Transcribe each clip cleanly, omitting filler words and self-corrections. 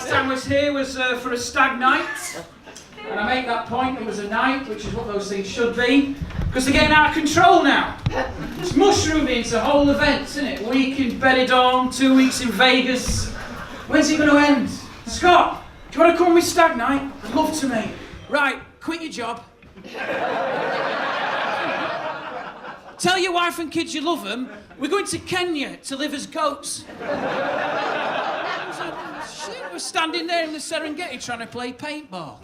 last time I was here was for a stag night. And I make that point, it was a night, which is what those things should be. Because they're getting out of control now. It's mushrooming into whole events, isn't it? A week in Benidorm, 2 weeks in Vegas. When's it going to end? Scott, do you want to come with Stag Night? I'd love to, mate. Right, quit your job. Tell your wife and kids you love them. We're going to Kenya to live as goats. We're standing there in the Serengeti trying to play paintball.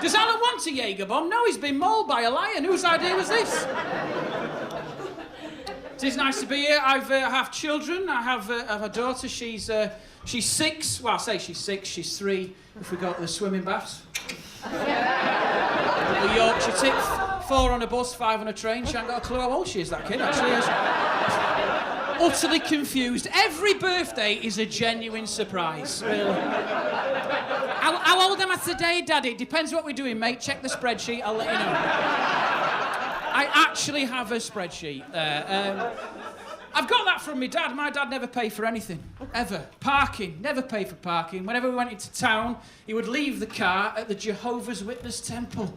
Does Alan want a Jaeger bomb? No, he's been mauled by a lion. Whose idea was this? It is nice to be here. I have children. I have a daughter. She's 6. Well, I say she's 6. She's 3 if we go to the swimming baths. The Yorkshire tip. 4 on a bus, 5 on a train. She ain't got a clue how old she is, that kid, actually. Utterly confused. Every birthday is a genuine surprise, really. How old am I today, Daddy? Depends what we're doing, mate. Check the spreadsheet, I'll let you know. I actually have a spreadsheet. I've got that from my dad. My dad never paid for anything, ever. Parking, never paid for parking. Whenever we went into town, he would leave the car at the Jehovah's Witness temple.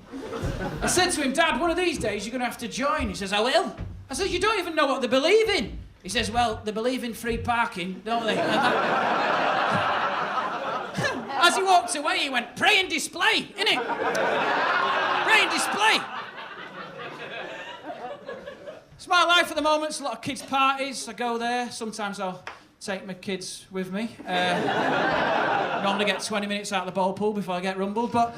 I said to him, Dad, one of these days you're going to have to join. He says, I will. I said, you don't even know what they believe in. He says, well, they believe in free parking, don't they? As he walked away, he went, pray and display, innit? Pray and display. It's my life at the moment. It's a lot of kids' parties. I go there. Sometimes I'll take my kids with me. Normally get 20 minutes out of the ball pool before I get rumbled. But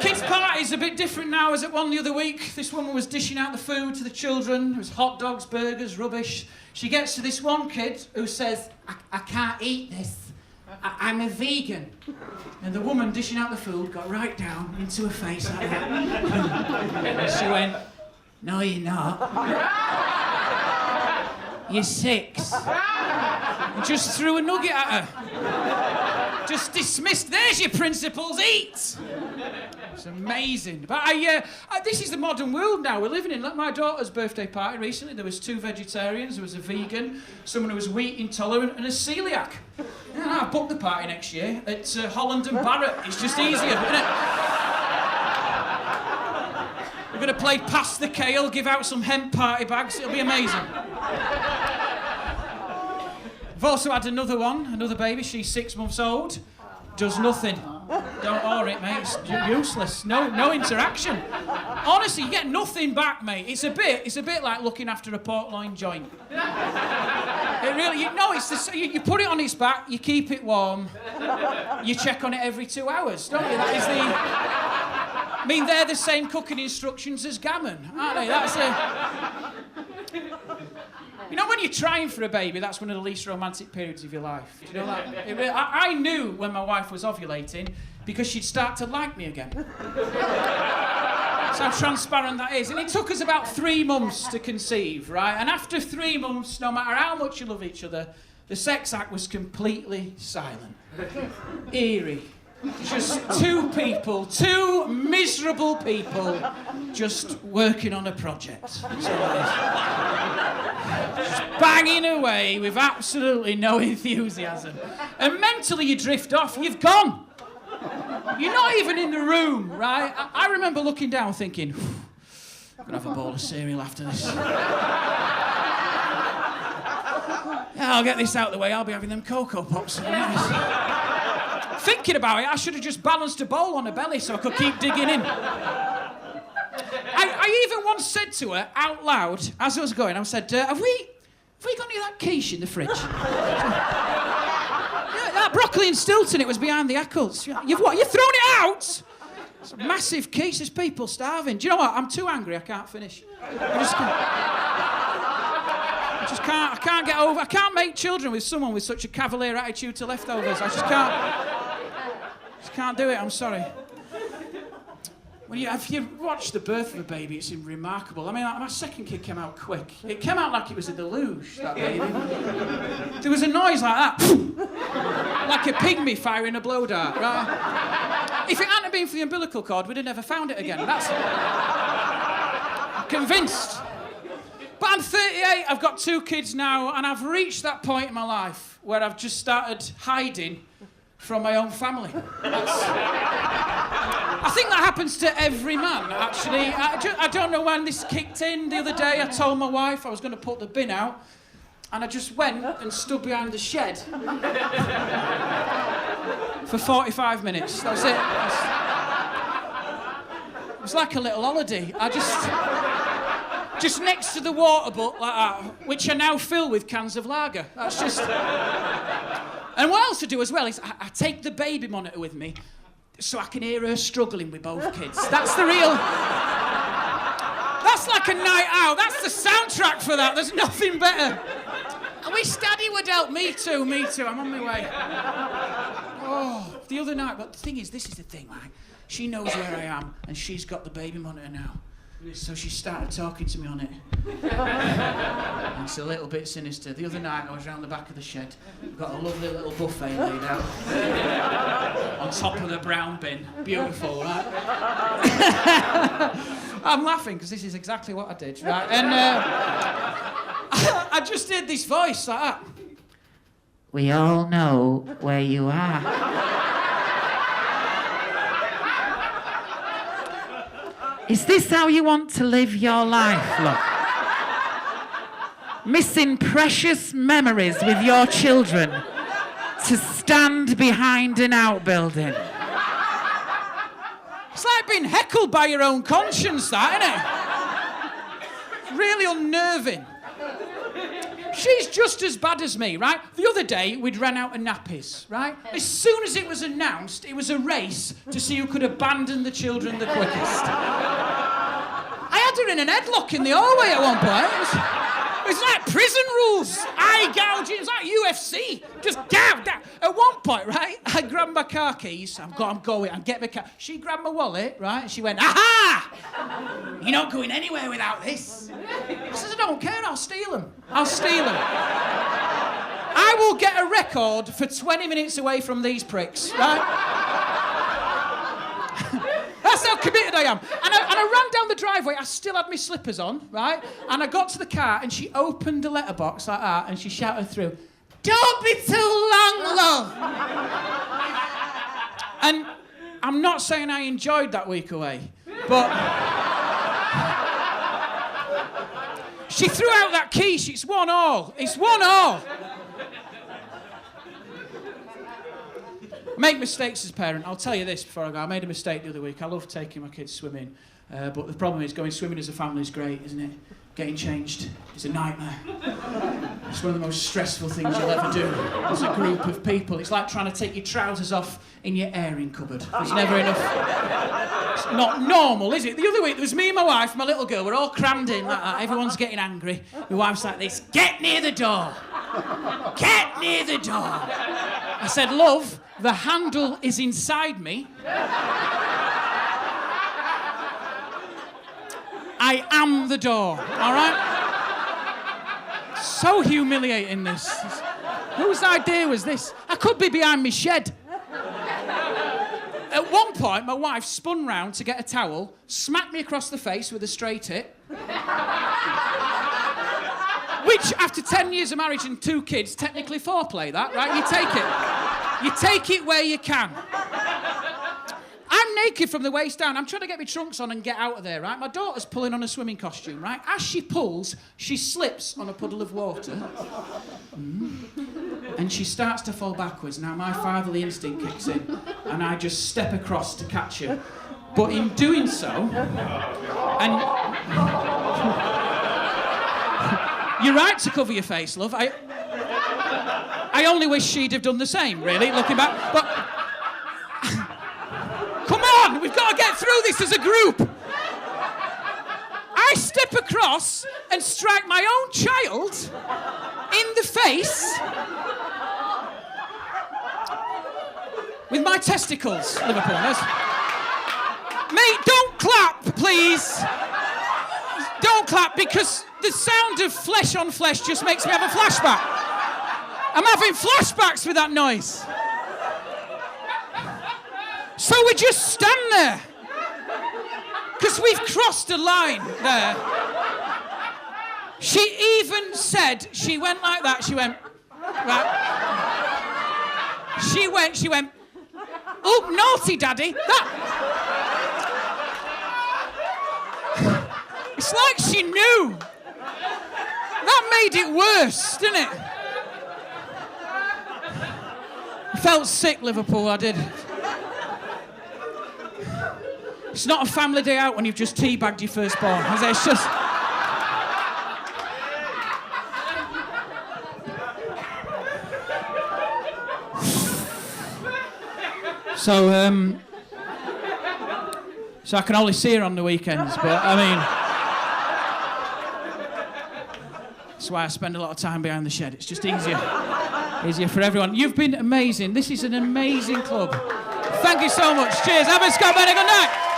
kids' parties are a bit different now. I was at one the other week. This woman was dishing out the food to the children. It was hot dogs, burgers, rubbish. She gets to this one kid who says, I can't eat this. I'm a vegan. And the woman dishing out the food got right down into her face like that. And she went, no, you're not. You're 6. And just threw a nugget at her. Just dismissed. There's your principles. Eat. It's amazing. But this is the modern world now we're living in. Like my daughter's birthday party recently, there was 2 vegetarians, there was a vegan, someone who was wheat intolerant, and a celiac. Yeah, I booked the party next year at Holland and Barrett. It's just easier, isn't it? We're going to play Pass the Kale, give out some hemp party bags. It'll be amazing. I've also had another baby. She's 6 months old. Does nothing. Don't worry, mate. It's useless. No interaction. Honestly, you get nothing back, mate. It's a bit like looking after a pork loin joint. It really, you put it on its back, you keep it warm, you check on it every 2 hours, don't you? That is I mean, they're the same cooking instructions as gammon, aren't they? You know, when you're trying for a baby, that's one of the least romantic periods of your life. Do you know that? I knew when my wife was ovulating because she'd start to like me again. That's how transparent that is. And it took us about 3 months to conceive, right? And after 3 months, no matter how much you love each other, the sex act was completely silent. Eerie. Just 2 people, 2 miserable people, just working on a project. So just banging away with absolutely no enthusiasm. And mentally you drift off, you've gone. You're not even in the room, right? I remember looking down thinking, I'm gonna have a bowl of cereal after this. Yeah, I'll get this out of the way, I'll be having them Coco Pops. Thinking about it, I should have just balanced a bowl on her belly so I could keep digging in. I even once said to her out loud as I was going, I said, have we got any of that quiche in the fridge? Yeah, that broccoli and Stilton, it was behind the Eccles. You've what? You've thrown it out? It's a massive quiche, there's people starving. Do you know what? I'm too angry, I can't finish. I can't get over. I can't make children with someone with such a cavalier attitude to leftovers. I just can't do it. I'm sorry. If you watch the birth of a baby, it's remarkable. I mean, my second kid came out quick. It came out like it was a deluge, that baby. There was a noise like that. Like a pygmy firing a blow dart, right? If it hadn't been for the umbilical cord, we'd have never found it again. I'm convinced. But I'm 38, I've got 2 kids now, and I've reached that point in my life where I've just started hiding from my own family. I think that happens to every man, actually. I don't know when this kicked in. The other day I told my wife I was going to put the bin out, and I just went and stood behind the shed for 45 minutes. That was it. It was like a little holiday. I just next to the water butt like that, which I now fill with cans of lager. That's just... And what else I do as well is I take the baby monitor with me so I can hear her struggling with both kids. That's the real... That's like a night out. That's the soundtrack for that. There's nothing better. I wish Daddy would help. Me too. I'm on my way. Oh, the other night, but the thing is, this is the thing, right? She knows where I am, and she's got the baby monitor now. So she started talking to me on it. And it's a little bit sinister. The other night I was round the back of the shed. We've got a lovely little buffet laid out on top of the brown bin. Beautiful, right? I'm laughing because this is exactly what I did, right? And I just did this voice like that. We all know where you are. Is this how you want to live your life, love? Missing precious memories with your children to stand behind an outbuilding. It's like being heckled by your own conscience, that, isn't it? Really unnerving. She's just as bad as me, right? The other day, we'd ran out of nappies, right? As soon as it was announced, it was a race to see who could abandon the children the quickest. I had her in an headlock in the hallway at one point. It was like prison rules. Eye gouging. It was like UFC. Just gouge. At one point, right, I grabbed my car keys. I'm getting my car. She grabbed my wallet, right, and she went, aha! You're not going anywhere without this. I said, I don't care. I'll steal them. I will get a record for 20 minutes away from these pricks, right? That's how committed I am. And I ran down the driveway. I still had my slippers on, right? And I got to the car, and she opened the letterbox like that, and she shouted through, "Don't be too long, love." And I'm not saying I enjoyed that week away, but she threw out that quiche. It's 1-1. It's 1-1. I make mistakes as a parent. I'll tell you this before I go. I made a mistake the other week. I love taking my kids swimming, but the problem is going swimming as a family is great, isn't it? Getting changed is a nightmare. It's one of the most stressful things you'll ever do as a group of people. It's like trying to take your trousers off in your airing cupboard. There's never enough. It's not normal, is it? The other week, there was me and my wife, my little girl, we're all crammed in like that. Everyone's getting angry. My wife's like this, "Get near the door. Get near the door." I said, "Love, the handle is inside me. I am the door, all right?" So humiliating, this. Whose idea was this? I could be behind my shed. At one point, my wife spun round to get a towel, smacked me across the face with a straight hit. Which, after 10 years of marriage and 2 kids, technically foreplay, that, right? You take it. You take it where you can. I'm naked from the waist down. I'm trying to get my trunks on and get out of there, right? My daughter's pulling on a swimming costume, right? As she pulls, she slips on a puddle of water. And she starts to fall backwards. Now, my fatherly instinct kicks in, and I just step across to catch her. But in doing so, and... You're right to cover your face, love. I only wish she'd have done the same, really, looking back. But... Come on, we've got to get through this as a group. I step across and strike my own child in the face with my testicles, Liverpool. Mate, don't clap, please. Don't clap, because the sound of flesh on flesh just makes me have a flashback. I'm having flashbacks with that noise. So we just stand there. Because we've crossed a line there. She even said, she went like that, she went, right. She went, oh, naughty, Daddy. It's like she knew. That made it worse, didn't it? I felt sick, Liverpool, I did. It's not a family day out when you've just teabagged your firstborn. It's just... So I can only see her on the weekends, but I mean... That's why I spend a lot of time behind the shed. It's just easier for everyone. You've been amazing. This is an amazing club. Thank you so much. Cheers. I've been Scott Bennett. Good night.